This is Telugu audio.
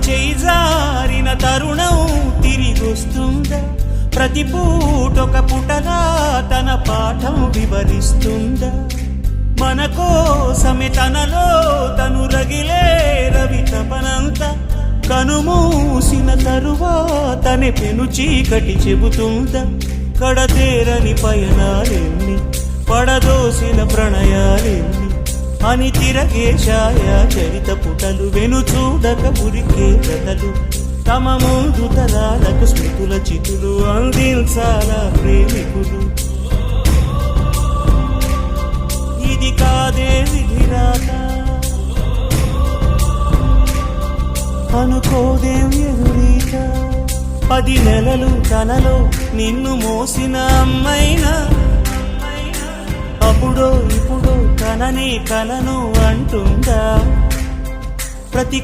చేయి జారిన తరుణం తిరిగొస్తుందా? ప్రతి పూటొక పుటలా తన పాఠం వివరిస్తుందా? మన కోసమే తనలో తను రగిలే రవి తపనంతా కనుమూసిన తరువాతనే పెను చీకటి చెబుతుందా? కడతేరని పయనాలెన్ని, పడదోసిన ప్రణయాలెన్ని అని తిరగే ఛాయా చరిత పుటలు, వెను చూడక ఉరికే కథలు, తమ ముందు తరాలకు స్మృతుల చితులు అందించాలా ప్రేమికులు. ఇది కాదే విధిరాత, అనుకోదేం ఎదురీత. 10 నెలలు తనలో నిన్ను మోసిన అమ్మైనా అప్పుడో ఇప్పుడో కననే కలను అంటుందా? ప్రతి